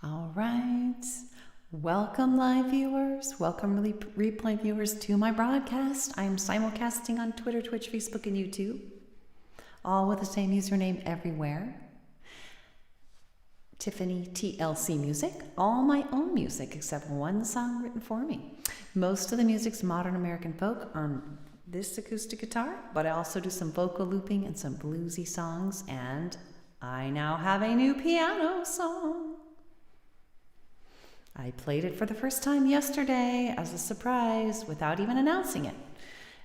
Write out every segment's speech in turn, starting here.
All right. Welcome, live viewers. Welcome, replay viewers, to my broadcast. I'm simulcasting on Twitter, Twitch, Facebook, and YouTube, all with the same username everywhere. Tiffany TLC Music. All my own music except one song written for me. Most of the music's modern American folk on this acoustic guitar, but I also do some vocal looping and some bluesy songs, and I now have a new piano song. I played it for the first time yesterday as a surprise without even announcing it.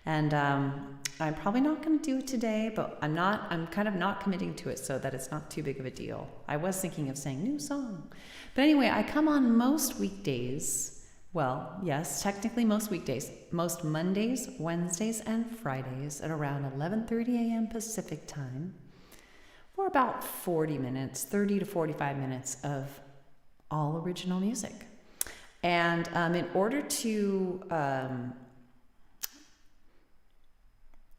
And I'm probably not going to do it today, but I'm kind of not committing to it so that it's not too big of a deal. I was thinking of saying new song. But anyway, I come on most weekdays. Well, yes, technically most weekdays, most Mondays, Wednesdays, and Fridays at around 11:30 a.m. Pacific time for about 40 minutes, 30 to 45 minutes of all original music. And in order to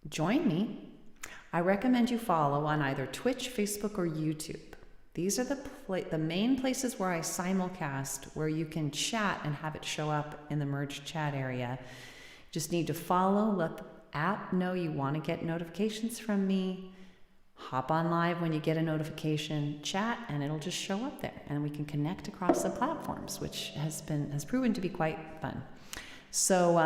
join me, I recommend you follow on either Twitch, Facebook, or YouTube. These are the main places where I simulcast, where you can chat and have it show up in the merged chat area. Just need to follow, let the app know you want to get notifications from me. Hop on live when you get a notification, chat, and it'll just show up there, and we can connect across the platforms, which has proven to be quite fun. So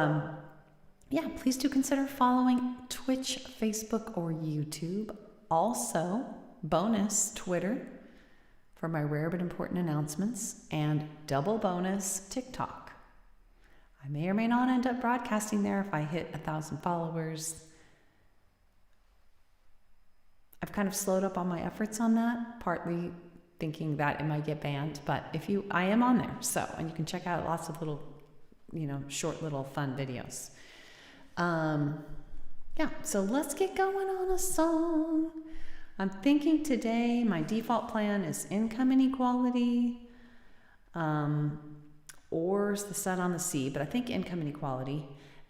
yeah, please do consider following Twitch, Facebook, or YouTube. Also, bonus Twitter for my rare but important announcements, and double bonus TikTok. I may or may not end up broadcasting there if I hit 1,000 followers. I've kind of slowed up on my efforts on that, partly thinking that it might get banned, but I am on there, and you can check out lots of little, short little fun videos. Yeah, so let's get going on a song. I'm thinking today my default plan is Income Inequality, or The Sun on the Sea, but I think Income Inequality,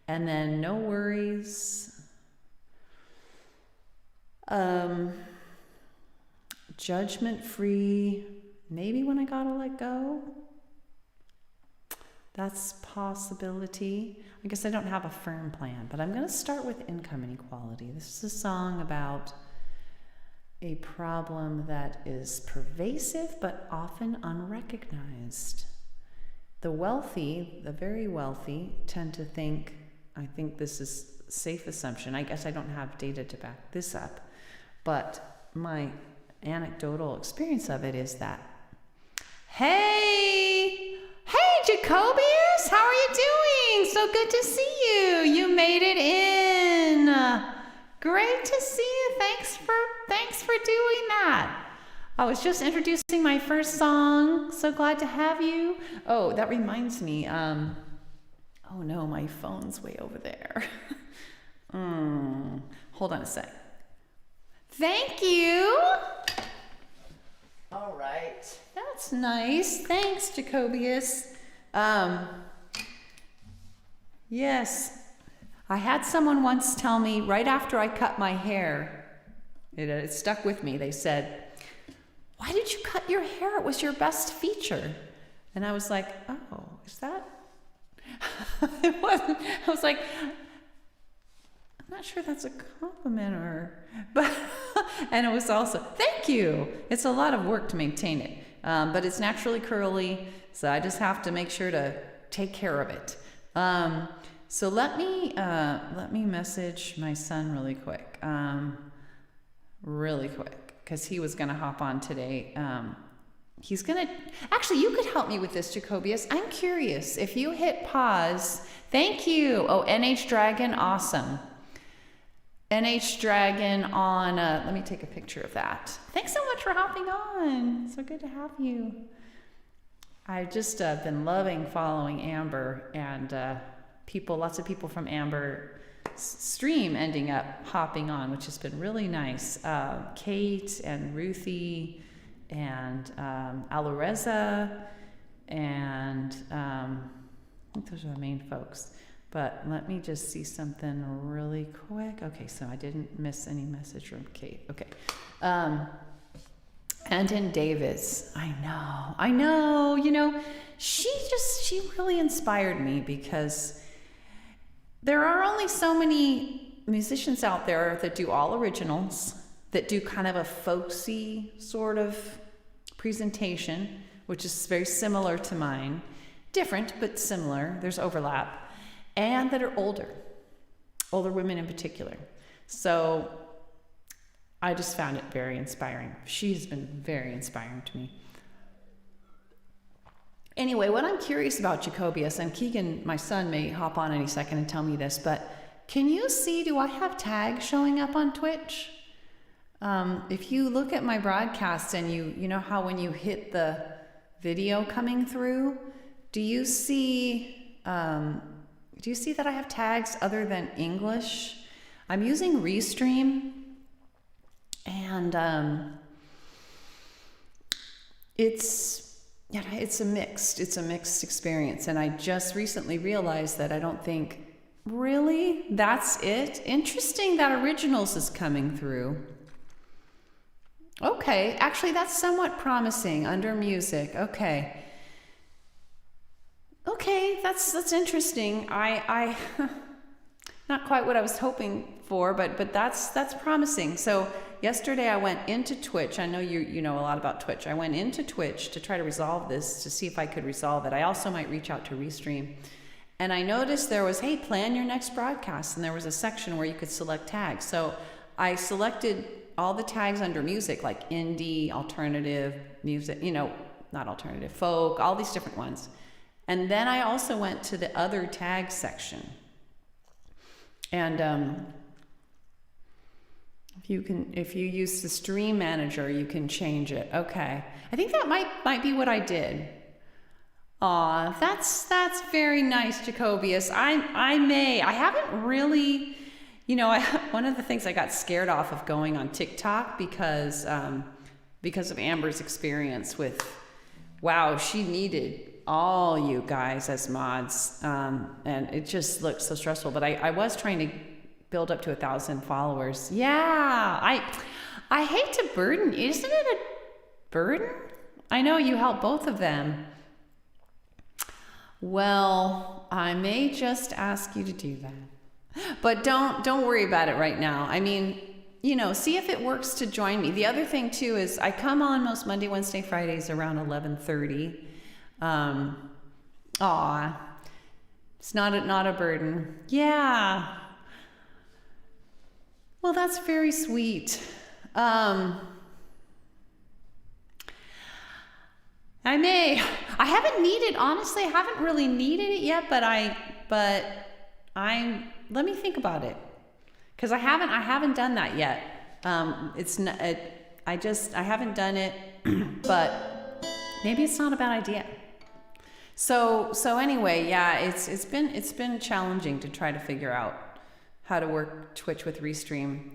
and then No Worries, Judgment Free, maybe When I Gotta Let Go. That's a possibility. I guess I don't have a firm plan, but I'm going to start with Income Inequality. This is a song about a problem that is pervasive but often unrecognized. The wealthy, the very wealthy, tend to think, I think this is a safe assumption, I guess I don't have data to back this up, but my anecdotal experience of it is that, Hey, Jacobius, how are you doing? So good to see you. You made it in. Great to see you. Thanks for doing that. I was just introducing my first song. So glad to have you. Oh, that reminds me. Oh no, my phone's way over there. Hold on a sec. Thank you. All right. That's nice. Thanks, Jacobius. Yes. I had someone once tell me right after I cut my hair, it stuck with me. They said, "Why did you cut your hair? It was your best feature." And I was like, "Oh, is that?" It wasn't. I was like, I'm not sure that's a compliment but, and it was also, thank you. It's a lot of work to maintain it, but it's naturally curly, so I just have to make sure to take care of it. So let me message my son really quick, because he was gonna hop on today. Actually, you could help me with this, Jacobius. I'm curious, if you hit pause, thank you. Oh, NH Dragon, awesome. NH Dragon on, let me take a picture of that. Thanks so much for hopping on. So good to have you. I've just been loving following Amber, and lots of people from Amber stream ending up hopping on, which has been really nice. Kate and Ruthie and Aloreza, and I think those are the main folks. But let me just see something really quick. Okay, so I didn't miss any message from Kate. Okay. And Kenton Davis. I know, you know, she really inspired me because there are only so many musicians out there that do all originals, that do kind of a folksy sort of presentation, which is very similar to mine. Different, but similar. There's overlap. And that are older women in particular. So I just found it very inspiring. She's been very inspiring to me. Anyway, what I'm curious about Jacobius, and Keegan, my son, may hop on any second and tell me this, but can you see, do I have tags showing up on Twitch? If you look at my broadcast and you know how when you hit the video coming through, do you see that I have tags other than English? I'm using Restream, and it's a mixed experience. And I just recently realized that I don't think, really, that's it? Interesting that Originals is coming through. Okay, actually that's somewhat promising under music. Okay, that's interesting. I not quite what I was hoping for, but that's promising. So yesterday I went into Twitch. I know you know a lot about Twitch. I went into Twitch to try to resolve this, to see if I could resolve it. I also might reach out to Restream. And I noticed there was, hey, plan your next broadcast, and there was a section where you could select tags. So I selected all the tags under music, like indie, alternative music, you know, not alternative, folk, all these different ones. And then I also went to the other tag section. And if you use the stream manager, you can change it. Okay, I think that might be what I did. Aw, that's very nice, Jacobius. I haven't really, you know, one of the things I got scared off of going on TikTok because of Amber's experience with, wow, she needed all you guys as mods, and it just looked so stressful. But I was trying to build up to 1,000 followers. Yeah, I hate to burden. Isn't it a burden? I know you help both of them. Well, I may just ask you to do that. But don't worry about it right now. I mean, you know, see if it works to join me. The other thing too is I come on most Monday, Wednesday, Fridays around 11:30. It's not a burden. Yeah. Well, that's very sweet. I haven't really needed it yet, but let me think about it. Cause I haven't done that yet. I haven't done it, but maybe it's not a bad idea. So anyway, yeah, it's been challenging to try to figure out how to work Twitch with Restream.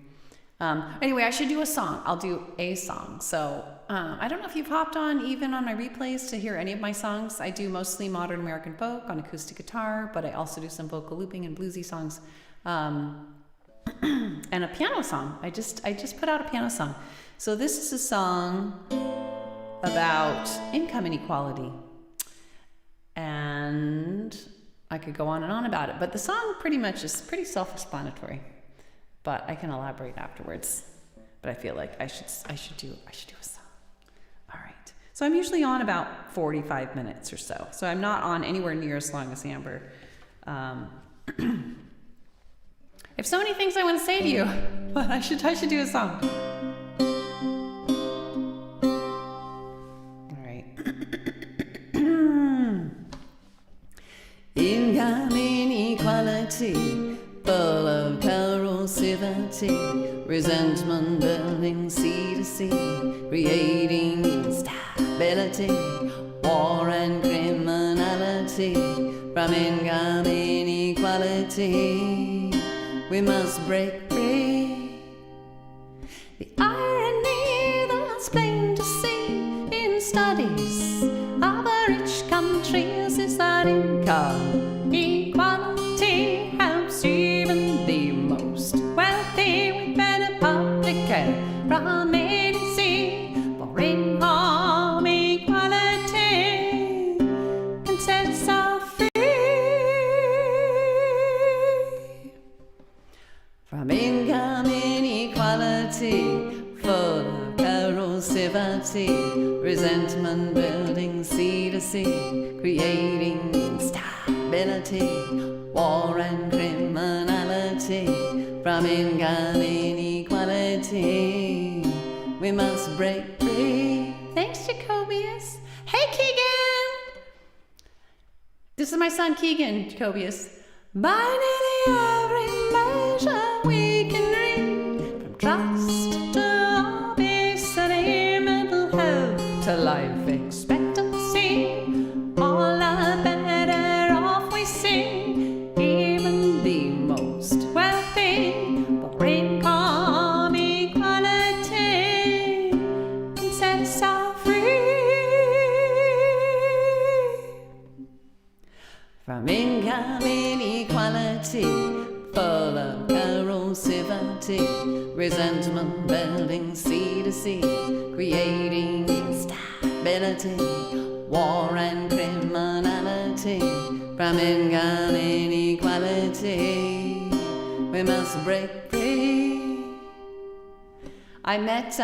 Anyway, I should do a song. I'll do a song. So I don't know if you've hopped on even on my replays to hear any of my songs. I do mostly modern American folk on acoustic guitar, but I also do some vocal looping and bluesy songs, and a piano song. I just put out a piano song. So this is a song about income inequality, and I could go on and on about it, but the song pretty much is pretty self-explanatory. But I can elaborate afterwards. But I feel like I should do a song. All right. So I'm usually on about 45 minutes or so. So I'm not on anywhere near as long as Amber. I have so many things I want to say to you, but I should do a song. All right. Income inequality, full of corrosivity, resentment building sea to sea, creating instability, war and criminality. From income inequality, we must break free. The irony that's plain to see in studies of a rich countries is that income equality helps even the most wealthy with better public care from A to Z. For corrosivity, resentment building sea to sea, creating instability, war and criminality, from income inequality. We must break free. Thanks, Jacobius. Hey, Keegan! This is my son, Keegan, Jacobius. By nearly every measure we can read, from trust to obesity, mental health to life expectancy, all are better off we see, even the most wealthy, for income equality can set us all free. From income inequality, full of corrosivity, resentment building sea to sea, creating instability, war and criminality, from income inequality, we must break free. I met,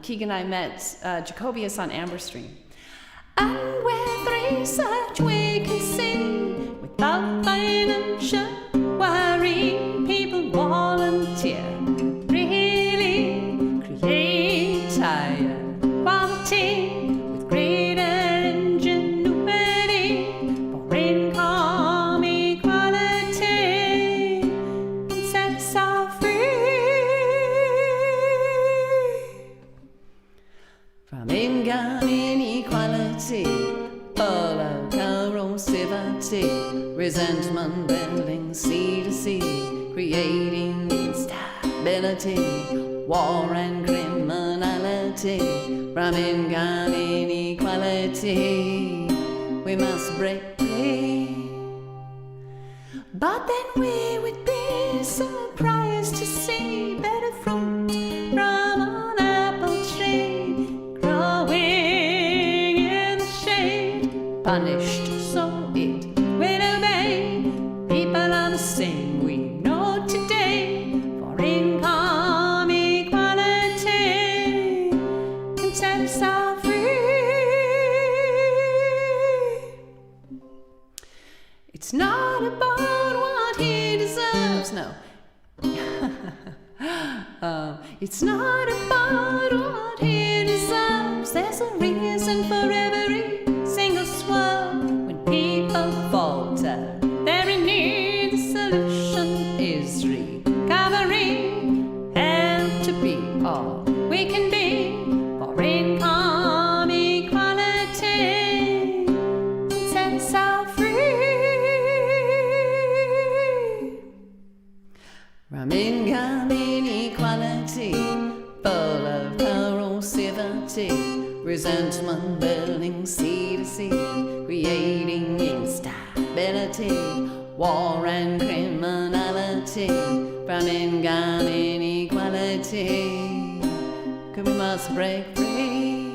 Keegan and I met Jacobius on Amber Stream. And with research we can see, without financial worry, people volunteer, really create higher quality, with greater ingenuity, for income equality can set us all free. From income inequality, full of corrosivity, resentment building sea to sea, creating instability, war and criminality, from income inequality, we must break free. But then we would be surprised to see better fruit from an apple tree, growing in the shade, punished so it will obey. People are the same we know today, for income equality can set us all free. It's not about what he deserves, no. It's not about what he deserves. There's a reason for every single swerve. When people falter, they're in need. The solution is recovery. Help to be all we can be, for income equality can set us all free. From income inequality, full of corrosivity, resentment building sea to sea, creating instability, war and criminality, from income inequality, 'cause we must break free.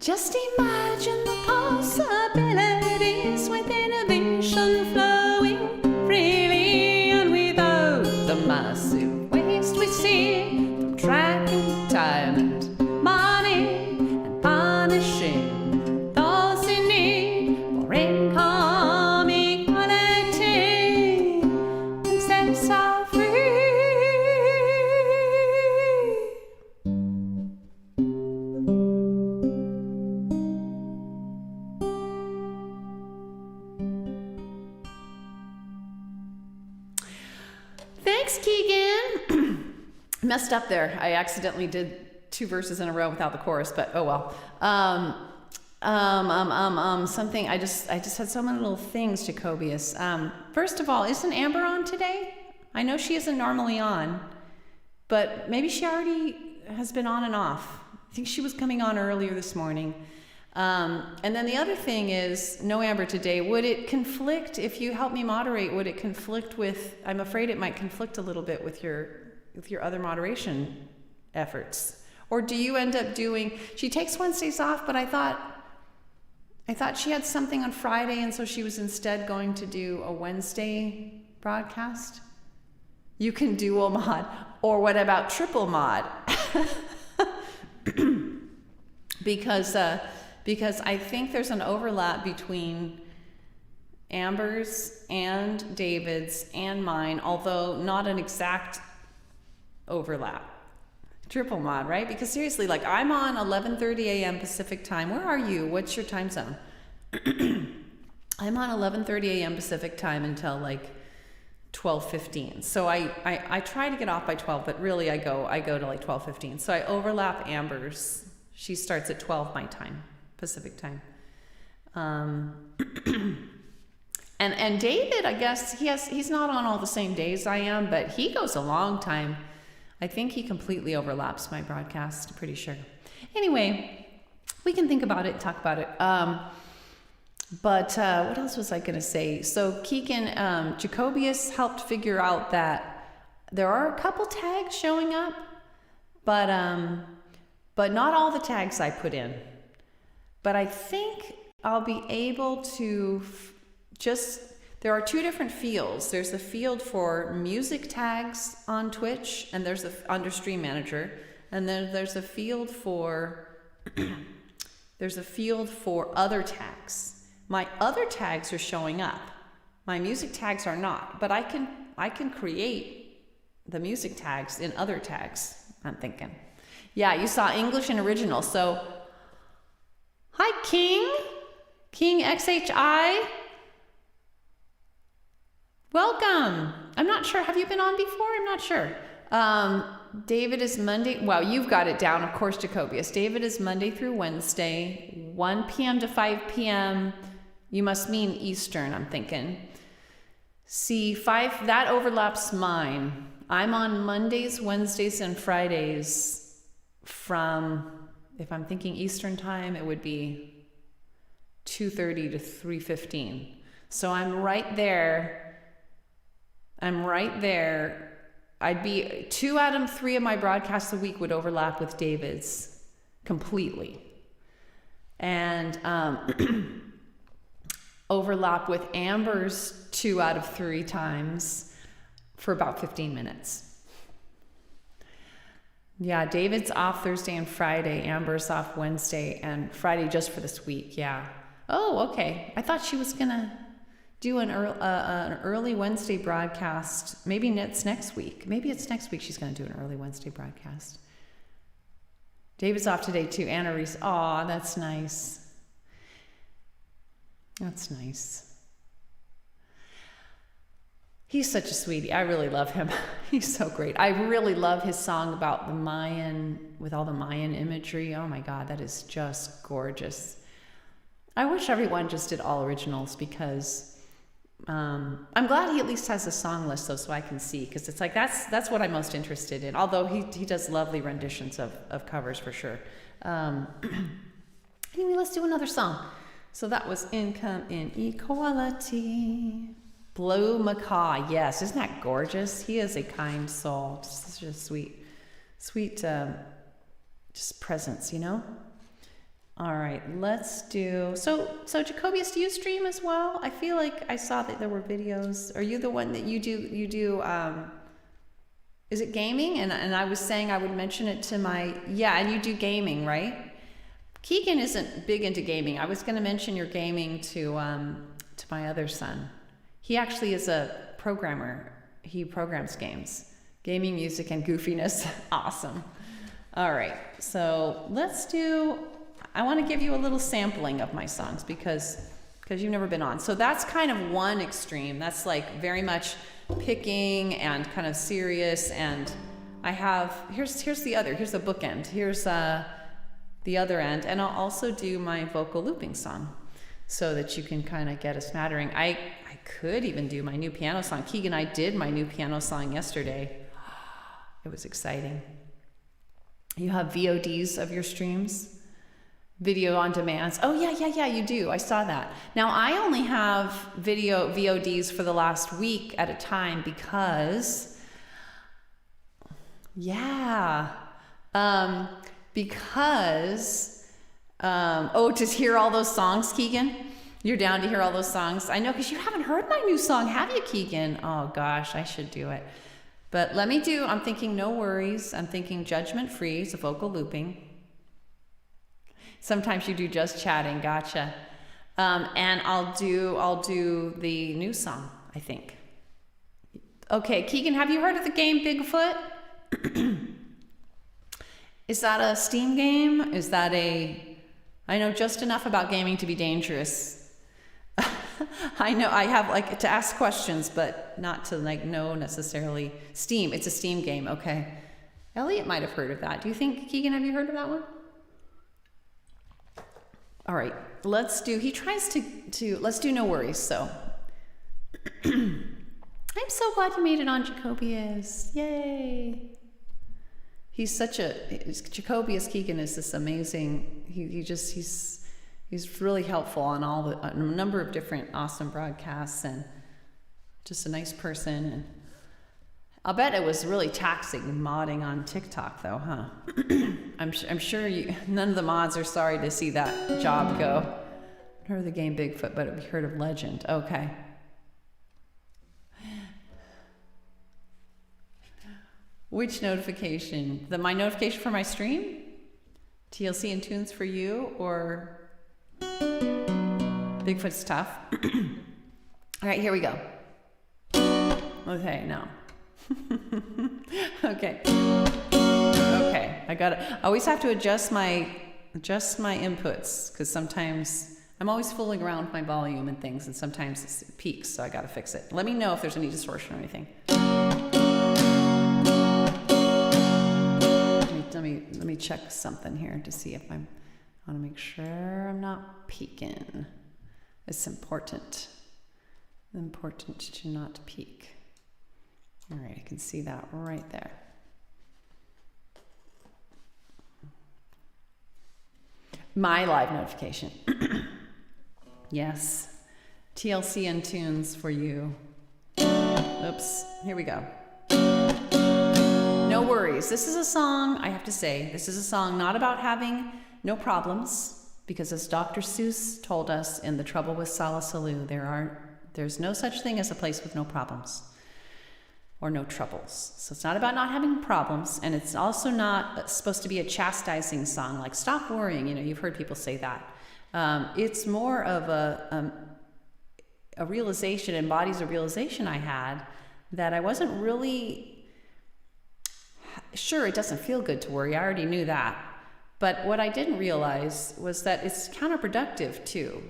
Just imagine the possibilities with innovation flowing freely, and without the massive waste we see from tracking time and money and punishing those in need, for income equality can set us all free. Thanks, Keegan. Messed up there. I accidentally did 2 verses in a row without the chorus, but oh well. Something. I just had so many little things, Jacobius. First of all, isn't Amber on today? I know she isn't normally on, but maybe she already has been on and off. I think she was coming on earlier this morning. And then the other thing is, no Amber today. Would it conflict, if you help me moderate, would it conflict with, I'm afraid it might conflict a little bit with your other moderation efforts. Or do you end up doing, she takes Wednesdays off, but I thought she had something on Friday, and so she was instead going to do a Wednesday broadcast. You can dual mod, or what about triple mod? because I think there's an overlap between Amber's and David's and mine, although not an exact overlap. Triple mod, right? Because seriously, like I'm on 11:30 a.m. Pacific time. Where are you? What's your time zone? I'm on 11:30 a.m. Pacific time until like 12:15. So I try to get off by 12, but really I go to like 12:15. So I overlap Amber's. She starts at 12 my time, Pacific time. And David, I guess he's not on all the same days I am, but he goes a long time. I think he completely overlaps my broadcast, pretty sure. Anyway, we can think about it, talk about it. But what else was I going to say? So Keegan, Jacobius helped figure out that there are a couple tags showing up, but not all the tags I put in. But I think I'll be able to there are two different fields. There's the field for music tags on Twitch, and there's under Stream Manager, and then there's a field for other tags. My other tags are showing up. My music tags are not, but I can create the music tags in other tags, I'm thinking. Yeah, you saw English and original. So, hi King XHI. Welcome. I'm not sure. Have you been on before? I'm not sure. David is Monday. Wow, you've got it down, of course, Jacobius. David is Monday through Wednesday, 1 p.m. to 5 p.m. You must mean Eastern, I'm thinking. See, 5, that overlaps mine. I'm on Mondays, Wednesdays, and Fridays from, if I'm thinking Eastern time, it would be 2:30 to 3:15. So I'm right there. I'd be 2 out of 3 of my broadcasts a week would overlap with David's completely. And overlap with Amber's 2 out of 3 times for about 15 minutes. Yeah, David's off Thursday and Friday. Amber's off Wednesday and Friday just for this week. Yeah. Oh, okay. I thought she was going to do an early Wednesday broadcast. Maybe it's next week. Maybe it's next week she's going to do an early Wednesday broadcast. David's off today too. Anna Reese. Aw, that's nice. That's nice. He's such a sweetie. I really love him. He's so great. I really love his song about the Mayan, with all the Mayan imagery. Oh my God, that is just gorgeous. I wish everyone just did all originals because I'm glad he at least has a song list though, so I can see, because it's like that's what I'm most interested in. Although he does lovely renditions of covers for sure. Anyway, let's do another song. So that was Income Inequality. Blue Macaw, yes, isn't that gorgeous? He is a kind soul, just a sweet, just presence, you know. All right, let's do, so Jacobius, do you stream as well? I feel like I saw that there were videos. Are you the one that you do, is it gaming? And I was saying I would mention it to yeah, and you do gaming, right? Keegan isn't big into gaming. I was gonna mention your gaming to my other son. He actually is a programmer. He programs games, gaming, music, and goofiness. Awesome. All right, so let's do, I want to give you a little sampling of my songs because you've never been on. So that's kind of one extreme. That's like very much picking and kind of serious. And I have, here's the other, here's the bookend. Here's the other end. And I'll also do my vocal looping song so that you can kind of get a smattering. I could even do my new piano song. Keegan, I did my new piano song yesterday. It was exciting. You have VODs of your streams? Video on demands. Oh yeah, you do. I saw that. Now I only have video VODs for the last week at a time because, to hear all those songs, Keegan? You're down to hear all those songs? I know, because you haven't heard my new song, have you, Keegan? Oh gosh, I should do it. But I'm thinking No Worries. I'm thinking Judgment Free. It's a vocal looping. Sometimes you do just chatting. Gotcha. And I'll do the new song, I think. Okay, Keegan, have you heard of the game Bigfoot? Is that a Steam game? Is that I know just enough about gaming to be dangerous. I know I have like to ask questions, but not to like know necessarily. Steam, it's a Steam game, okay. Elliot might have heard of that. Do you think, Keegan, have you heard of that one? All right, let's do No Worries, so. I'm so glad you made it on Jacobius. Yay. Jacobius Keegan is this amazing, he's really helpful on a number of different awesome broadcasts, and just a nice person. And I'll bet it was really taxing modding on TikTok though, huh? I'm sure none of the mods are sorry to see that job go. I've heard of the game Bigfoot, but I've heard of Legend. Okay. Which notification? My notification for my stream? TLC and Tunes for you, or Bigfoot's tough? All right, here we go. Okay, no. Okay. I always have to adjust my inputs, because sometimes I'm always fooling around with my volume and things, and sometimes it peaks, so I gotta fix it. Let me know if there's any distortion or anything. Let me check something here to see if I want to make sure I'm not peaking. It's important to not peak. All right, I can see that right there. My live notification. Yes, TLC and Tunes for you. Oops, here we go. No Worries. This is a song, I have to say, this is a song not about having no problems, because as Dr. Seuss told us in The Trouble with Salisalu, there's no such thing as a place with no problems or no troubles. So it's not about not having problems, and it's also not supposed to be a chastising song like stop worrying. You've heard people say that. It's more of a realization, embodies a realization I had that I wasn't really. Sure, it doesn't feel good to worry. I already knew that. But what I didn't realize was that it's counterproductive too.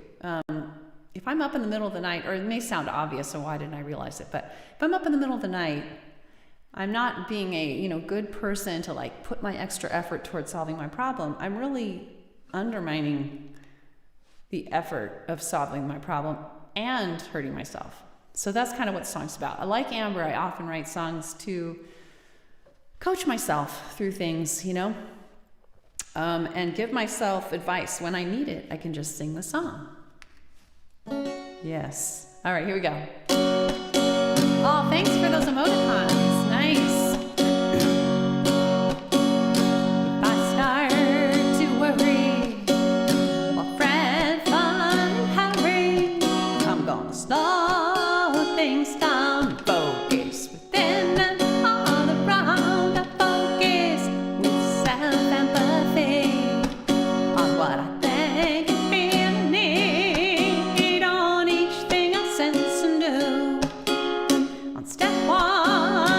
If I'm up in the middle of the night, or it may sound obvious, so why didn't I realize it? But if I'm up in the middle of the night, I'm not being a good person to like put my extra effort towards solving my problem. I'm really undermining the effort of solving my problem and hurting myself. So that's kind of what the song's about. Like Amber, I often write songs to coach myself through things, and give myself advice when I need it. I can just sing the song. Yes. All right, here we go. Oh, thanks for those emoticons. Nice. If I start to worry or fret, fun, hurry, I'm gonna slow things down, focus within and all around. I focus with self-empathy on what I think and feel and need, on each thing I sense and do. On step one,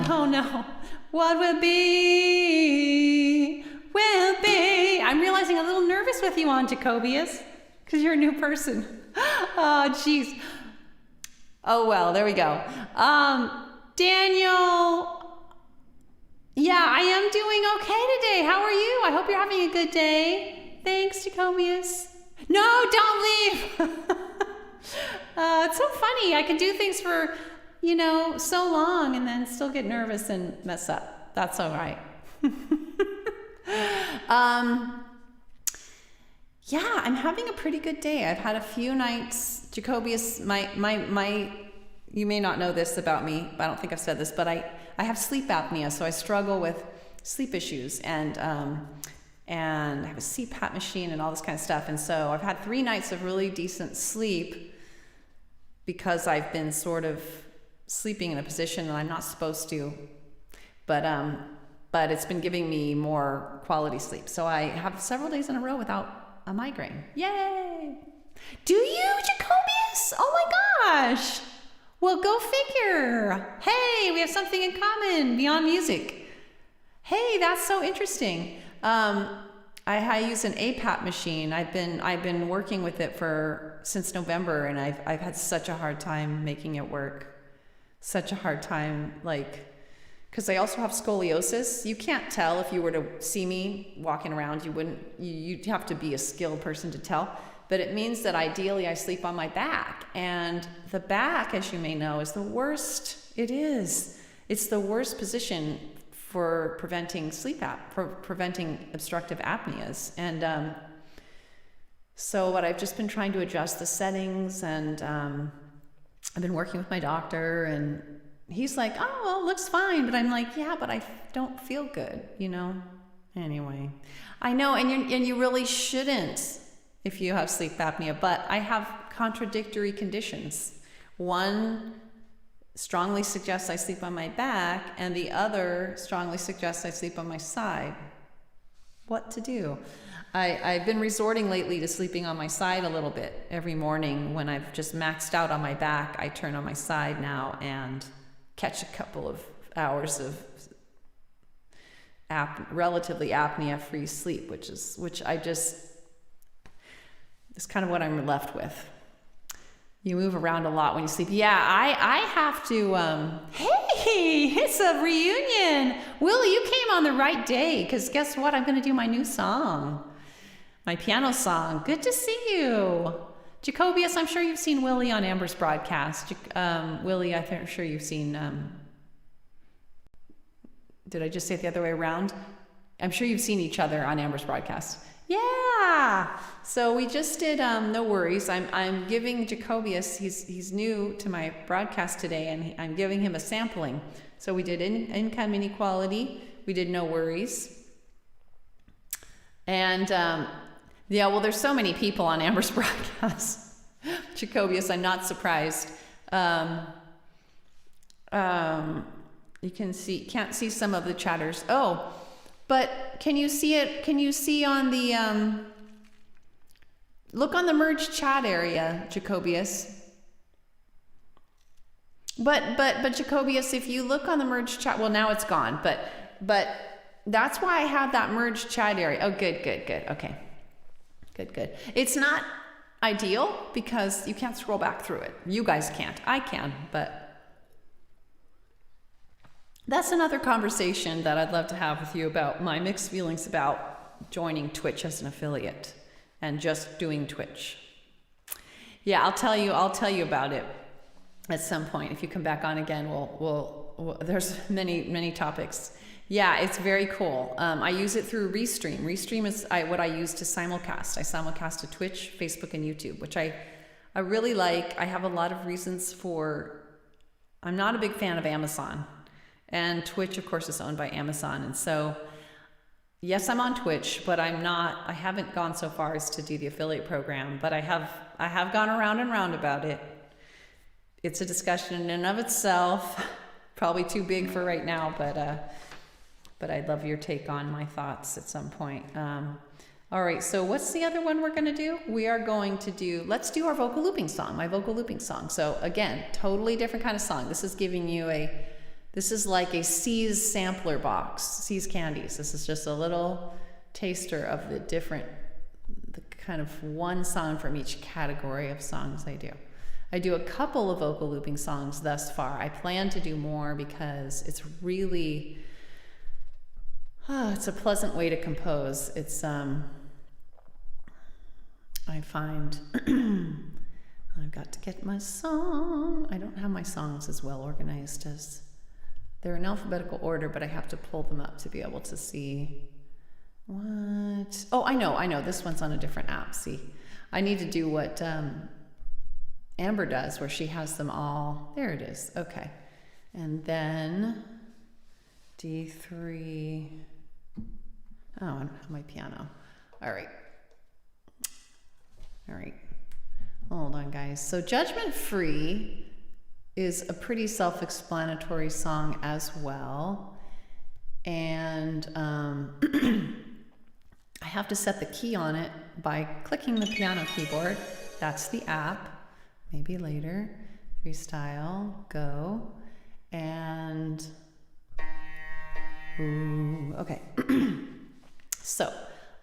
Oh no. What will be, will be. I'm realizing I'm a little nervous with you on Jacobius, because you're a new person. Oh, jeez. Oh, well, there we go. Daniel. Yeah, I am doing okay today. How are you? I hope you're having a good day. Thanks, Jacobius. No, don't leave. It's so funny. I can do things for, so long and then still get nervous and mess up. That's all right. Yeah, I'm having a pretty good day. I've had a few nights. Jacobius, you may not know this about me, but I don't think I've said this, but I have sleep apnea, so I struggle with sleep issues, and I have a CPAP machine and all this kind of stuff. And so I've had 3 nights of really decent sleep because I've been sort of sleeping in a position that I'm not supposed to, but it's been giving me more quality sleep. So I have several days in a row without a migraine. Yay! Do you, Jacobius? Oh my gosh! Well, go figure. Hey, we have something in common beyond music. Hey, that's so interesting. I use an APAP machine. I've been working with it since November, and I've had such a hard time making it work. Such a hard time, because I also have scoliosis. You can't tell if you were to see me walking around. You'd have to be a skilled person to tell. But it means that ideally I sleep on my back. And the back, as you may know, is the worst. It is. It's the worst position for preventing preventing obstructive apneas. And so what I've just been trying to adjust the settings, and I've been working with my doctor, and he's like, oh, well, it looks fine. But I'm like, yeah, but I don't feel good, Anyway, I know, and you really shouldn't if you have sleep apnea, but I have contradictory conditions. One strongly suggests I sleep on my back, and the other strongly suggests I sleep on my side. What to do? I've been resorting lately to sleeping on my side a little bit. Every morning when I've just maxed out on my back, I turn on my side now and catch a couple of hours of relatively apnea-free sleep, which is kind of what I'm left with. You move around a lot when you sleep. Yeah, I have to, hey, it's a reunion. Willie, you came on the right day, because guess what? I'm going to do my new song, my piano song. Good to see you. Jacobius, I'm sure you've seen Willie on Amber's broadcast. Willie, I'm sure you've seen, did I just say it the other way around? I'm sure you've seen each other on Amber's broadcast. Yeah. So we just did No Worries. I'm giving Jacobius, he's new to my broadcast today, and I'm giving him a sampling. So we did Income Inequality. We did No Worries. And yeah, well, there's so many people on Amber's broadcast. Jacobius, I'm not surprised. You can't see some of the chatters. Oh, but can you see it? Can you see on the, look on the merged chat area, Jacobius. But Jacobius, if you look on the merged chat, well, now it's gone, but that's why I have that merged chat area. Oh, good. Okay. Good. It's not ideal because you can't scroll back through it. You guys can't. I can, but that's another conversation that I'd love to have with you about my mixed feelings about joining Twitch as an affiliate and just doing Twitch. Yeah, I'll tell you about it at some point. If you come back on again, we'll there's many topics. Yeah, it's very cool. I use it through Restream. Restream is what I use to simulcast. I simulcast to Twitch, Facebook, and YouTube, which I really like. I have a lot of reasons for. I'm not a big fan of Amazon. And Twitch, of course, is owned by Amazon. And so, yes, I'm on Twitch, but I haven't gone so far as to do the affiliate program, but I have gone around and round about it. It's a discussion in and of itself, probably too big for right now, but I'd love your take on my thoughts at some point. All right, so what's the other one we're going to do? We are going to let's do our vocal looping song, my vocal looping song. So again, totally different kind of song. This is giving you a This is like a C's sampler box, C's Candies. This is just a little taster of the kind of one song from each category of songs I do. I do a couple of vocal looping songs thus far. I plan to do more because it's really, it's a pleasant way to compose. It's, I find, I've got to get my song. I don't have my songs as well organized as, they're in alphabetical order, but I have to pull them up to be able to see what. Oh, I know. This one's on a different app. See, I need to do what Amber does, where she has them all. There it is. Okay. And then D3. Oh, I don't have my piano. All right. Hold on, guys. So Judgment Free is a pretty self-explanatory song as well. And I have to set the key on it by clicking the piano keyboard. That's the app. Maybe later. Freestyle, go. And, ooh, okay. So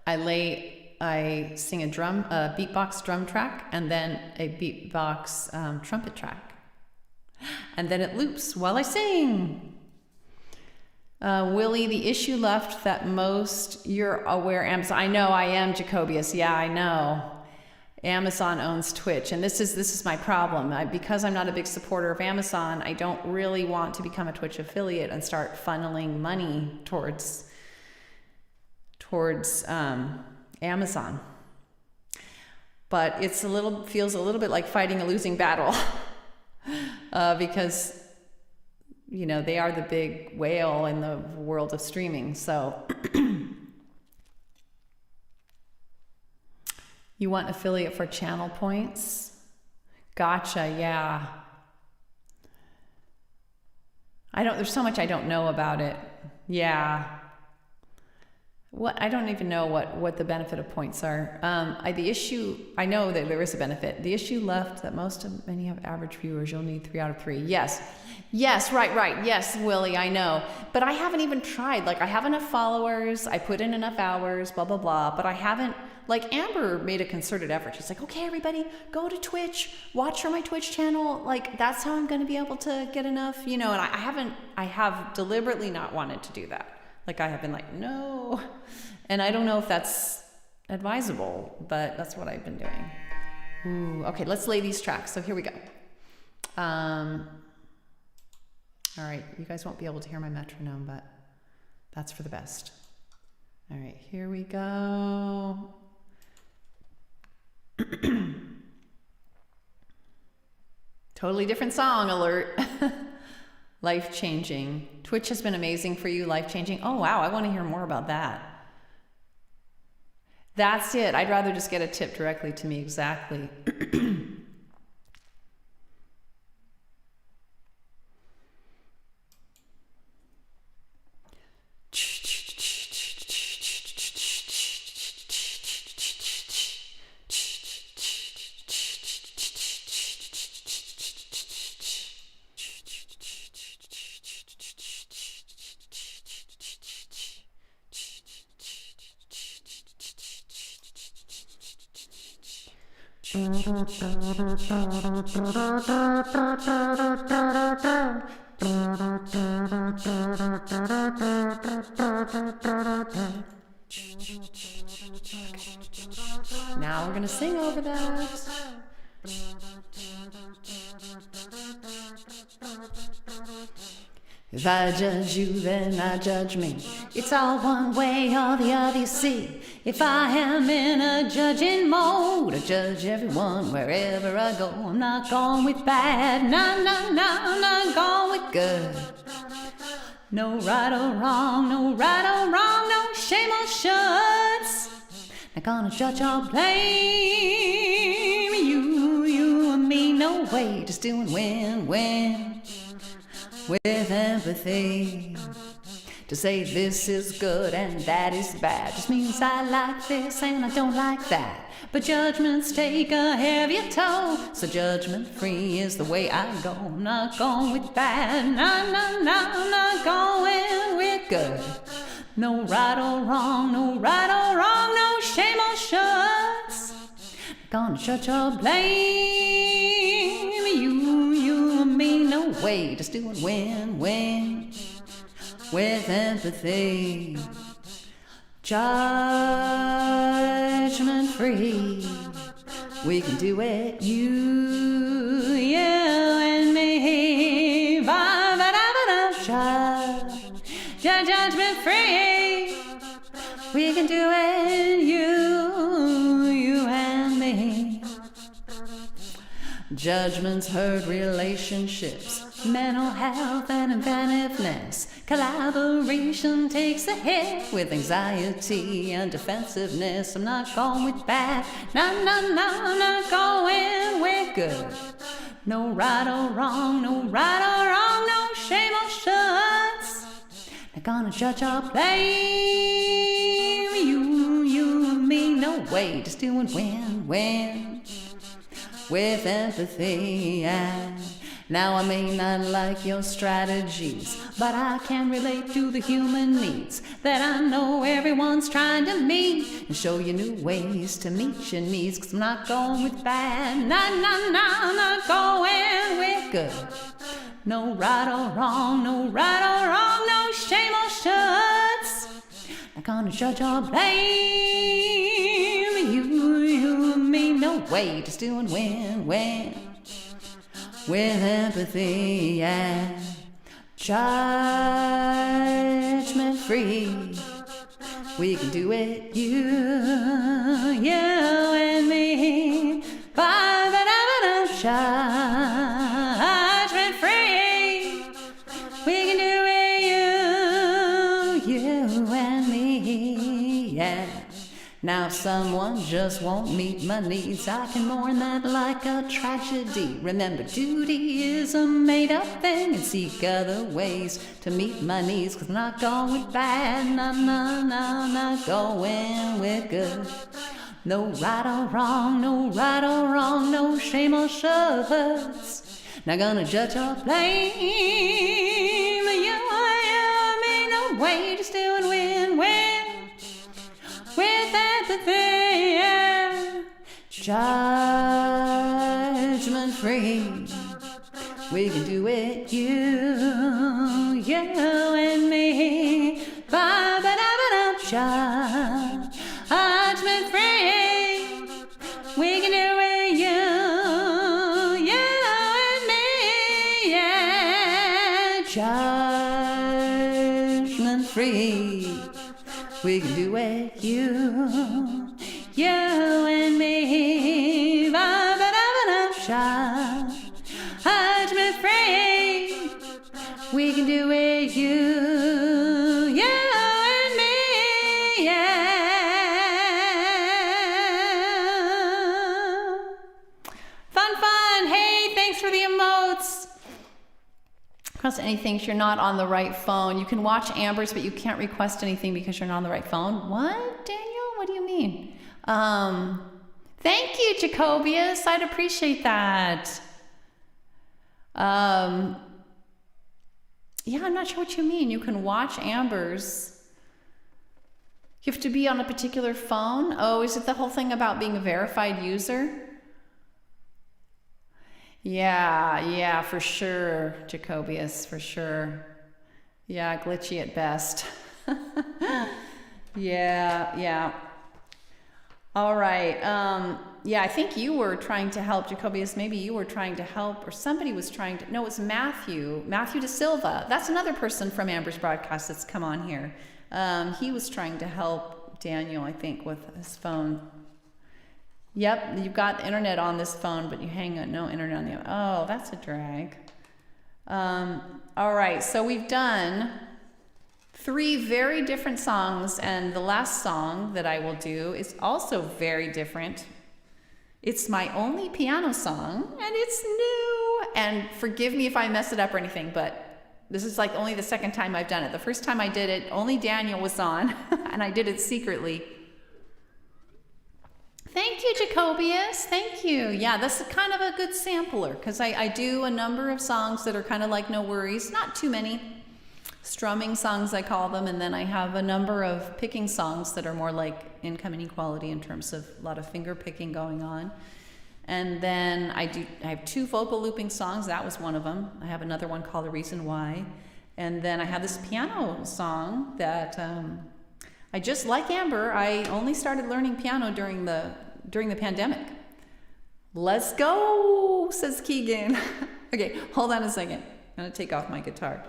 I sing a beatbox drum track, and then a beatbox trumpet track. And then it loops while I sing. Willie, the issue left that most you're aware Amazon. I know I am Jacobius. Yeah, I know. Amazon owns Twitch, and this is my problem. Because I'm not a big supporter of Amazon, I don't really want to become a Twitch affiliate and start funneling money towards Amazon. But feels a little bit like fighting a losing battle because they are the big whale in the world of streaming. So you want affiliate for channel points? Gotcha, yeah. There's so much I don't know about it. Yeah. I don't even know what the benefit of points are. I know that there is a benefit. The issue left that many have average viewers. You'll need 3 out of 3. Yes, right. Yes, Willie, I know. But I haven't even tried. I have enough followers. I put in enough hours, blah, blah, blah. But I haven't, Amber made a concerted effort. She's like, okay, everybody, go to Twitch, watch for my Twitch channel. That's how I'm going to be able to get enough, and I have deliberately not wanted to do that. I have been no. And I don't know if that's advisable, but that's what I've been doing. Ooh, okay, let's lay these tracks. So here we go. All right, you guys won't be able to hear my metronome, but that's for the best. All right, here we go. Totally different song alert. Life-changing. Twitch has been amazing for you, life-changing. Oh, wow, I want to hear more about that. That's it. I'd rather just get a tip directly to me, exactly. Now we're going to sing over that. If I judge you, then I judge me. It's all one way or the other, you see. If I am in a judging mode, I judge everyone wherever I go. I'm not going with bad, no, I'm not going with good. No right or wrong, no shame or shoulds. Not gonna judge or blame you and me, no way. Just doing win-win with empathy. To say this is good and that is bad just means I like this and I don't like that. But judgments take a heavier toll, so judgment free is the way I go. I'm not going with bad, no, I'm not going with good. No right or wrong, no right or wrong, no shame or shuts. Gonna judge or blame you and me, no way. Just doing win-win with empathy. Judgment free, we can do it, you and me. Judgment free, we can do it, you and me. Judgments hurt relationships, mental health and inventiveness. Collaboration takes a hit with anxiety and defensiveness. I'm not going with bad, no, I'm not going with good. No right or wrong, no right or wrong, no shame or shuts. Not gonna judge or blame you and me, no way. Just doing win-win with empathy. And now I may not like your strategies, but I can relate to the human needs that I know everyone's trying to meet, and show you new ways to meet your needs. Cause I'm not going with bad, no, I'm not going with good. No right or wrong, no right or wrong, no shame or shuts. Not gonna judge or blame you and me, no way. Just doing win-win with empathy and judgment free. We can do it, you and me. Judgment free. We can do it, you and me. Yeah. Now if someone just won't meet my needs, I can mourn that like a tragedy. Remember, duty is a made-up thing, and seek other ways to meet my needs. Cause I'm not going with bad, no, not going with good. No right or wrong, no right or wrong, no shame or shuts. Not gonna judge or blame you, me, no way. Just doing win-win with empathy, yeah. Judgment free, we can do it, you and me. Judgment free, we can do it, you and me, yeah. Judgment free, we can do it, you and me. Judgment free, we can do it, you and me, yeah. Fun. Hey, thanks for the emotes. Request anything if you're not on the right phone. You can watch Amber's, but you can't request anything because you're not on the right phone. What, Daniel? What do you mean? Thank you, Jacobius. I'd appreciate that. Yeah, I'm not sure what you mean. You can watch Amber's. You have to be on a particular phone? Oh, is it the whole thing about being a verified user? Yeah, for sure, Jacobius, for sure. Yeah, glitchy at best. Yeah. All right. Yeah, I think you were trying to help, Jacobius. Maybe you were trying to help, or somebody was trying to. No, it was Matthew De Silva. That's another person from Amber's broadcast that's come on here. He was trying to help Daniel, I think, with his phone. Yep, you've got internet on this phone, but you hang on, no internet on the other. Oh, that's a drag. All right, so we've done 3 very different songs, and the last song that I will do is also very different. It's my only piano song, and it's new. And forgive me if I mess it up or anything, but This is like only the second time I've done it. The first time I did it, only Daniel was on, and I did it secretly. Thank you, Jacobius. Thank you. Yeah, this is kind of a good sampler because I do a number of songs that are kind of like No Worries. Not too many. Strumming songs, I call them. And then I have a number of picking songs that are more like Income Inequality in terms of a lot of finger picking going on. And then I have 2 vocal looping songs. That was one of them. I have another one called The Reason Why. And then I have this piano song that I just, like Amber, I only started learning piano during the pandemic. Let's go, says Keegan. Okay, hold on a second. I'm going to take off my guitar.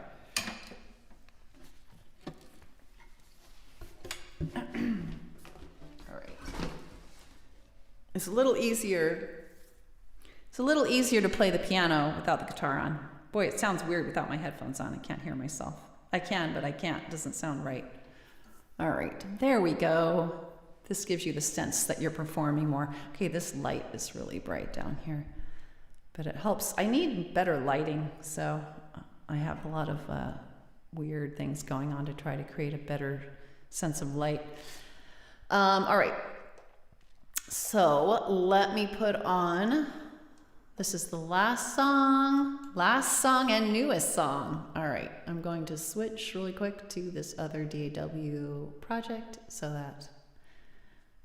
All right. It's a little easier to play the piano without the guitar on. Boy, it sounds weird without my headphones on. I can't hear myself. I can, but I can't. It doesn't sound right. All right, there we go. This gives you the sense that you're performing more. Okay, this light is really bright down here, but it helps. I need better lighting, so I have a lot of weird things going on to try to create a better sense of light. All right, so let me put on, this is the last song and newest song. All right, I'm going to switch really quick to this other DAW project so that,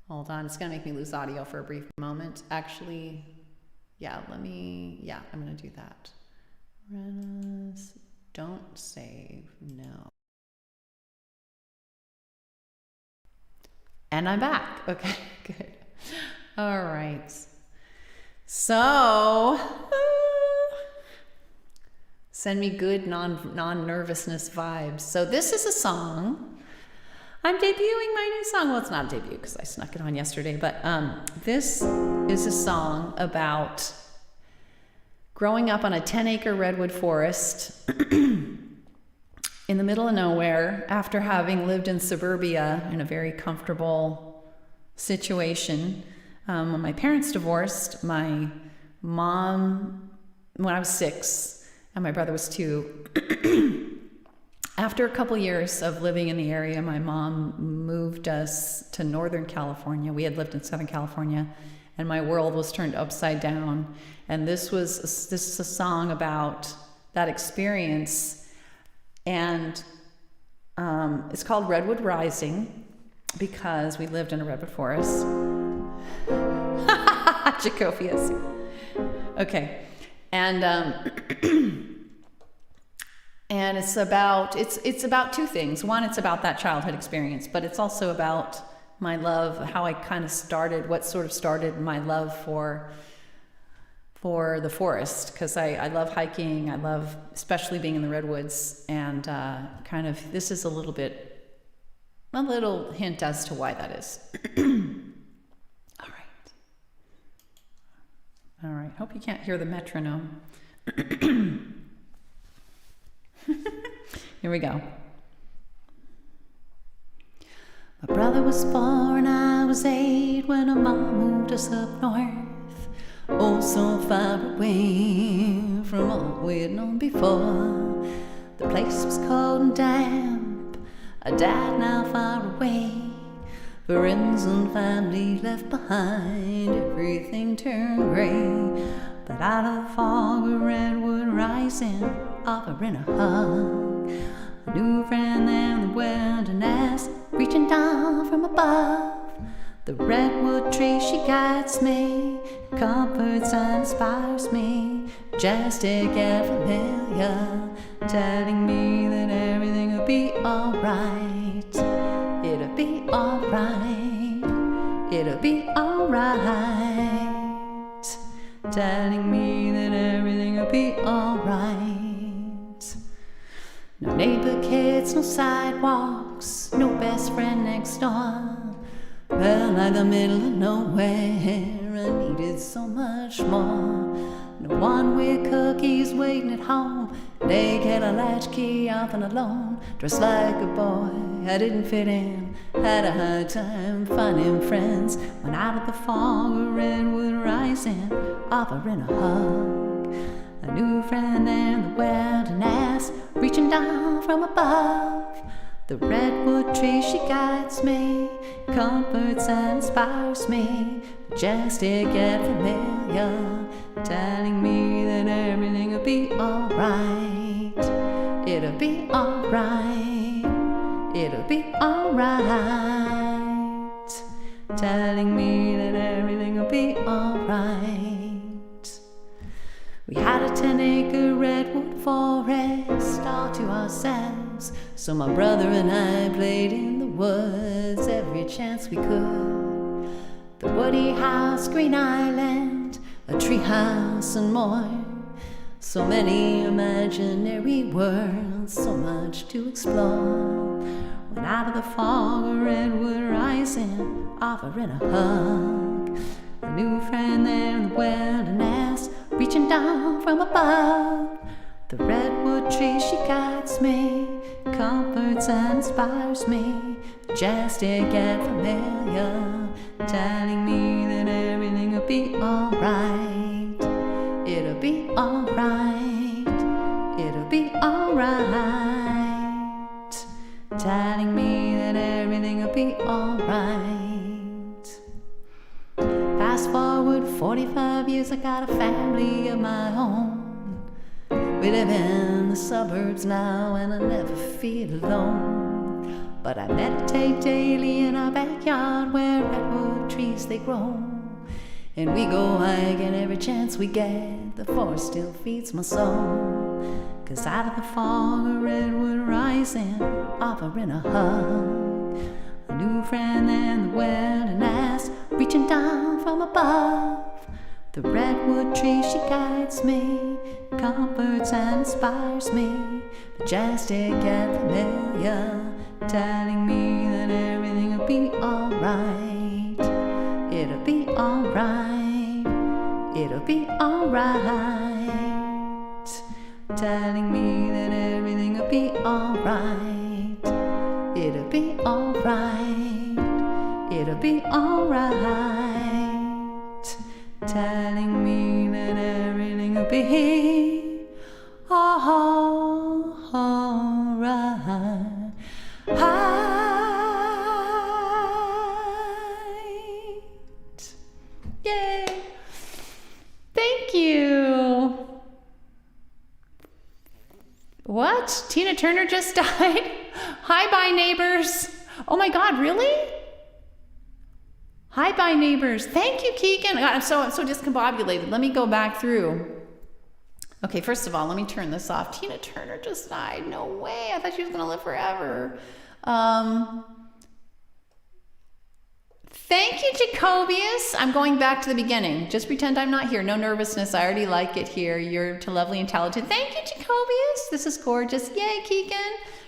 hold on, it's gonna make me lose audio for a brief moment. Actually, yeah, I'm gonna do that. Don't save, no. And I'm back, okay, good. All right, so, send me good non-nervousness vibes. So this is a song, I'm debuting my new song. Well, it's not a debut because I snuck it on yesterday, but this is a song about growing up on a 10-acre redwood forest in the middle of nowhere after having lived in suburbia in a very comfortable situation. When my parents divorced, my mom, when I was 6 and my brother was 2, after a couple years of living in the area, my mom moved us to Northern California. We had lived in Southern California, and my world was turned upside down. And this is a song about that experience, and it's called Redwood Rising because we lived in a redwood forest. Jacobius. Okay, and and it's about 2 things. One, it's about that childhood experience, but it's also about my love, how I kind of started, what sort of started my love for the forest, because I love hiking. I love especially being in the redwoods, and kind of this is a little hint as to why that is. All right. Hope you can't hear the metronome. Here we go. My brother was 4 and I was 8 when our mom moved us up north. Oh, so far away from all we'd known before. The place was cold and damp. Our dad now far away. Friends and family left behind. Everything turned gray. But out of the fog, a redwood rising, offering a hug. A new friend in the wilderness, reaching down from above. The redwood tree, she guides me, comforts and inspires me, just to get familiar, telling me that everything will be alright. It'll be alright. It'll be alright. Telling me that everything will be alright. No neighbor kids, no sidewalks, no best friend next door. Felt like the middle of nowhere, I needed so much more. No one-way cookies waiting at home, they get a latchkey often alone. Dressed like a boy, I didn't fit in, had a hard time finding friends. When out of the fog, a redwood rising, offering a hug. A new friend in the wilderness, reaching down from above. The redwood tree, she guides me, comforts and inspires me, majestic and familiar, telling me that everything will be alright. It'll be alright. It'll be alright. Telling me that everything will be alright. We had a 10-acre redwood forest all to ourselves, so my brother and I played in the woods every chance we could. The woody house, green island, a tree house and more. So many imaginary worlds, so much to explore. When out of the fog, a redwood rising, offering a hug. A new friend there in the wilderness, reaching down from above. The redwood tree, she guides me, comforts and inspires me, majestic and familiar, telling me that everything will be alright. It'll be alright. It'll be alright. Telling me that everything will be alright. Fast forward 45 years, I got a family of my own. We live in the suburbs now and I never feel alone. But I meditate daily in our backyard where redwood trees they grow. And we go hiking every chance we get, the forest still feeds my soul. 'Cause out of the fog, a redwood rising, offering a hug. A new friend in the wilderness, reaching down from above. The redwood tree, she guides me, comforts and inspires me, majestic and familiar, telling me that everything will be alright. It'll be alright. It'll be alright. Telling me that everything will be alright. It'll be alright. It'll be alright. Telling me that everything will be alright. Yay! Thank you. What? Tina Turner just died? Hi, bye, neighbors. Oh my God, really? Hi, bye, neighbors. Thank you, Keegan. God, I'm so discombobulated. Let me go back through. Okay, first of all, let me turn this off. Tina Turner just died. No way. I thought she was going to live forever. Thank you, Jacobius. I'm going back to the beginning. Just pretend I'm not here. No nervousness. I already like it here. You're too lovely and talented. Thank you, Jacobius. This is gorgeous. Yay, Keegan.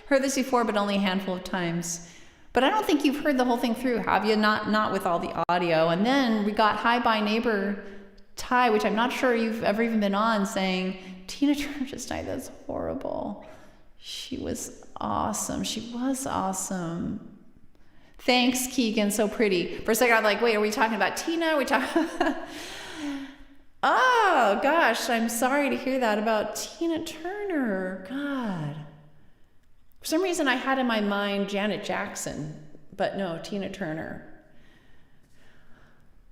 Heard this before, but only a handful of times. But I don't think you've heard the whole thing through, have you? Not with all the audio. And then we got Hi Bye Neighbor Ty, which I'm not sure you've ever even been on, saying, Tina Turner just died. That's horrible. She was awesome. She was awesome. Thanks, Keegan. So pretty. For a second, I'm like, wait, are we talking about Tina? Are we talking? Oh, gosh. I'm sorry to hear that about Tina Turner. God. For some reason, I had in my mind Janet Jackson, but no, Tina Turner.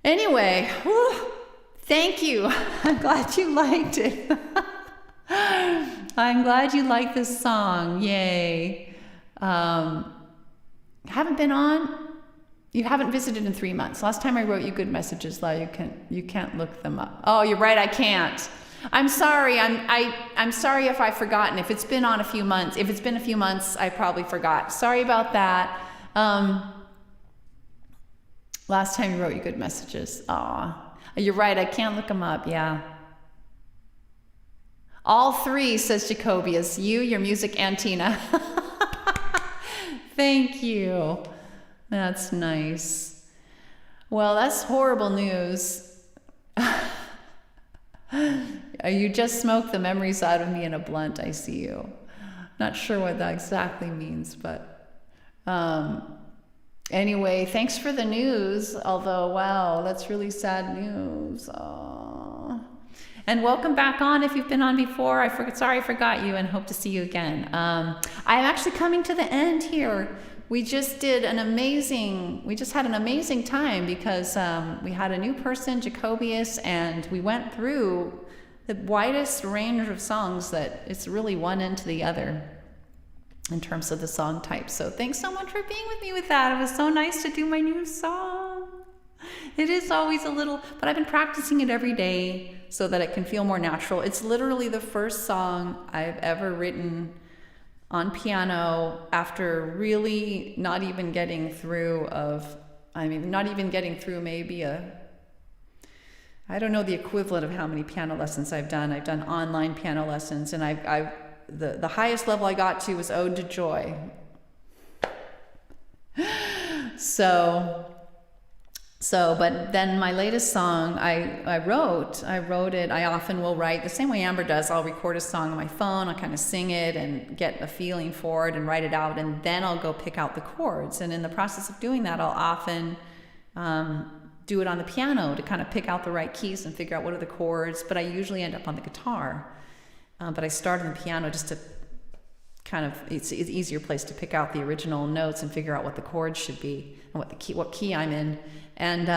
Anyway, whew, thank you. I'm glad you liked it. I'm glad you liked this song. Yay. Haven't been on? You haven't visited in 3 months. Last time I wrote you good messages, Lau, you can't look them up. Oh, you're right, I can't. I'm sorry. I'm sorry if I've forgotten. If it's been on a few months, I probably forgot. Sorry about that. Last time you wrote you good messages. Aw. You're right, I can't look them up, yeah. All three, says Jacobius. You, your music, and Tina. Thank you. That's nice. Well, that's horrible news. You just smoked the memories out of me in a blunt, I see you. Not sure what that exactly means, but anyway, thanks for the news. Although, wow, that's really sad news. Aww. And welcome back on if you've been on before. Sorry I forgot you, and hope to see you again. I'm actually coming to the end here. We just had an amazing time because we had a new person, Jacobius, and we went through the widest range of songs that it's really one into the other in terms of the song type. So thanks so much for being with me with that. It was so nice to do my new song. It is always a little, but I've been practicing it every day so that it can feel more natural. It's literally the first song I've ever written on piano after really not even getting through maybe I don't know the equivalent of how many piano lessons I've done. I've done online piano lessons, and the highest level I got to was Ode to Joy. But then my latest song I wrote it. I often will write the same way Amber does. I'll record a song on my phone, I'll kind of sing it and get a feeling for it and write it out, and then I'll go pick out the chords. And in the process of doing that, I'll often do it on the piano to kind of pick out the right keys and figure out what are the chords, but I usually end up on the guitar. But I start on the piano just to it's an easier place to pick out the original notes and figure out what the chords should be and what key I'm in. And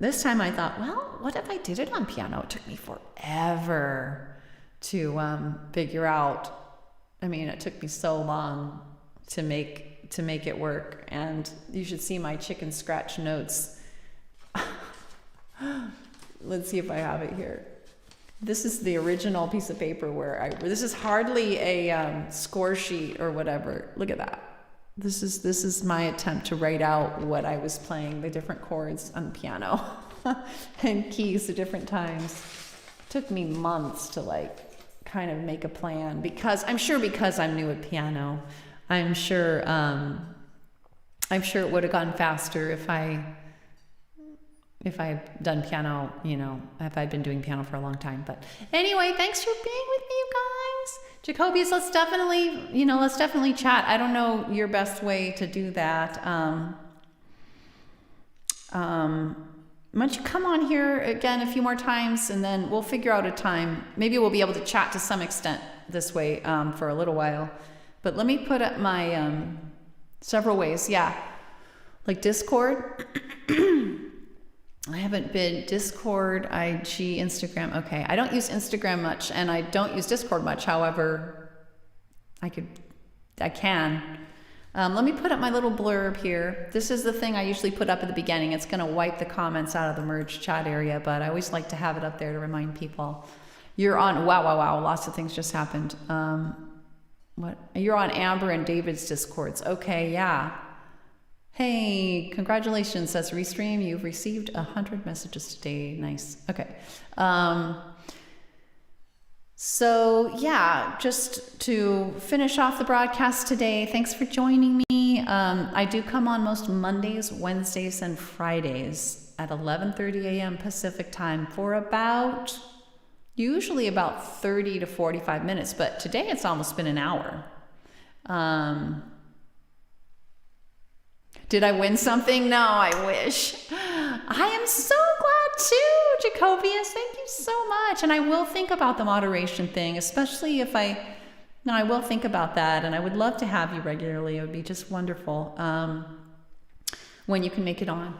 this time I thought, well, what if I did it on piano? It took me forever to figure out. I mean, it took me so long to make it work. And you should see my chicken scratch notes. Let's see if I have it here. This is the original piece of paper this is hardly a score sheet or whatever. Look at that. This is my attempt to write out what I was playing, the different chords on the piano and keys at different times. It took me months to kind of make a plan because I'm new at piano. I'm sure it would have gone faster if I'd done piano, if I'd been doing piano for a long time. But anyway, thanks for being with me, you guys. Jacobius, let's definitely chat. I don't know your best way to do that. Why don't you come on here again a few more times, and then we'll figure out a time. Maybe we'll be able to chat to some extent this way for a little while. But let me put up my several ways. Yeah, like Discord. I haven't been Discord, IG, Instagram. Okay, I don't use Instagram much, and I don't use Discord much. However, I can. Let me put up my little blurb here. This is the thing I usually put up at the beginning. It's going to wipe the comments out of the merged chat area, but I always like to have it up there to remind people. You're on, wow, lots of things just happened. What? You're on Amber and David's Discords. Okay, yeah. Hey, congratulations, says Restream. You've received 100 messages today. Nice. Okay. So yeah, just to finish off the broadcast today, thanks for joining me. I do come on most Mondays, Wednesdays, and Fridays at 11:30 a.m. Pacific time for usually about 30 to 45 minutes, but today it's almost been an hour. Did I win something? No, I wish. I am so glad too, Jacobius. Thank you so much. And I will think about the moderation thing, especially if I will think about that. And I would love to have you regularly. It would be just wonderful when you can make it on.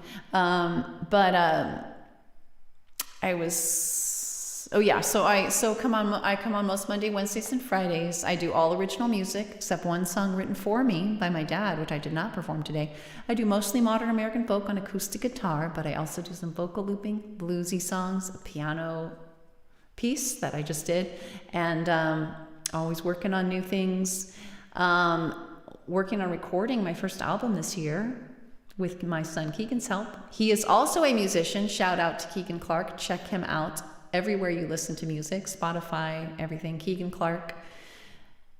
So I come on most Monday, Wednesdays, and Fridays. I do all original music except one song written for me by my dad, which I did not perform today. I do mostly modern American folk on acoustic guitar, but I also do some vocal looping, bluesy songs, a piano piece that I just did, and always working on new things. Working on recording my first album this year with my son Keegan's help. He is also a musician. Shout out to Keegan Clark. Check him out everywhere you listen to music, Spotify, everything. Keegan Clark,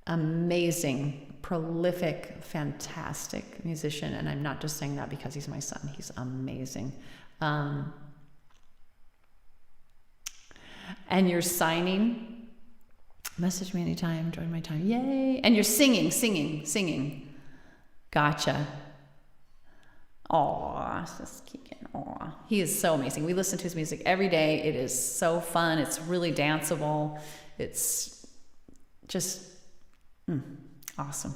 amazing, prolific, fantastic musician. And I'm not just saying that because he's my son. He's amazing. And you're signing. Message me anytime, join my time. Yay. And you're singing. Gotcha. Aw, just Keegan. Aw, he is so amazing. We listen to his music every day. It is so fun. It's really danceable. It's just awesome.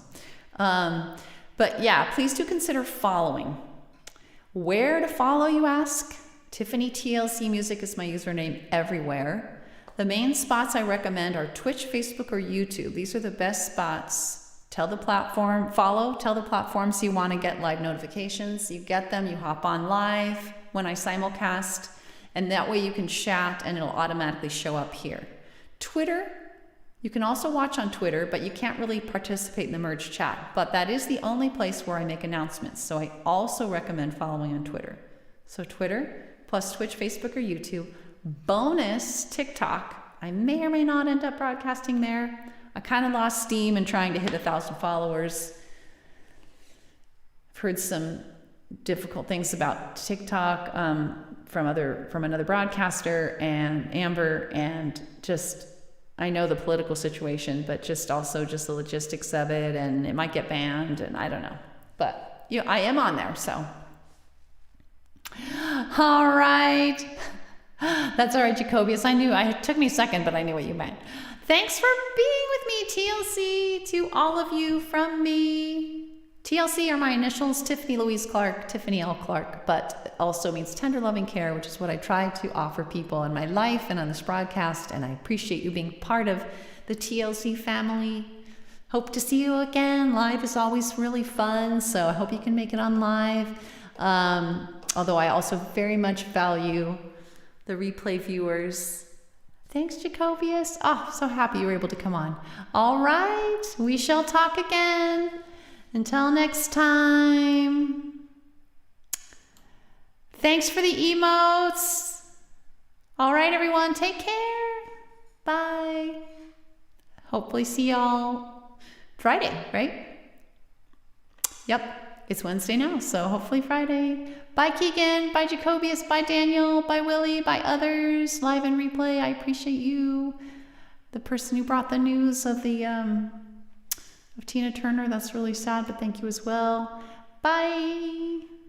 But yeah, please do consider following. Where to follow, you ask? Tiffany TLC Music is my username everywhere. The main spots I recommend are Twitch, Facebook, or YouTube. These are the best spots. Tell the platform so you want to get live notifications. You get them, you hop on live when I simulcast, and that way you can chat and it'll automatically show up here. Twitter, you can also watch on Twitter, but you can't really participate in the merge chat. But that is the only place where I make announcements. So I also recommend following on Twitter. So Twitter, plus Twitch, Facebook, or YouTube. Bonus, TikTok. I may or may not end up broadcasting there. I kind of lost steam in trying to hit 1,000 followers. I've heard some difficult things about TikTok from another broadcaster and Amber, and just I know the political situation, but just also just the logistics of it, and it might get banned, and I don't know. But I am on there, so. All right. That's all right, Jacobius. It took me a second, but I knew what you meant. Thanks for being with me, TLC, to all of you from me. TLC are my initials, Tiffany Louise Clark, Tiffany L. Clark, but it also means tender loving care, which is what I try to offer people in my life and on this broadcast, and I appreciate you being part of the TLC family. Hope to see you again. Live is always really fun, so I hope you can make it on live. Although I also very much value the replay viewers. Thanks, Jacobius. Oh, so happy you were able to come on. All right, we shall talk again. Until next time. Thanks for the emotes. All right, everyone, take care. Bye. Hopefully see y'all Friday, right? Yep, it's Wednesday now, so hopefully Friday. Bye, Keegan. Bye, Jacobius. Bye, Daniel. Bye, Willie. Bye, others. Live and replay. I appreciate you. The person who brought the news of the of Tina Turner. That's really sad, but thank you as well. Bye.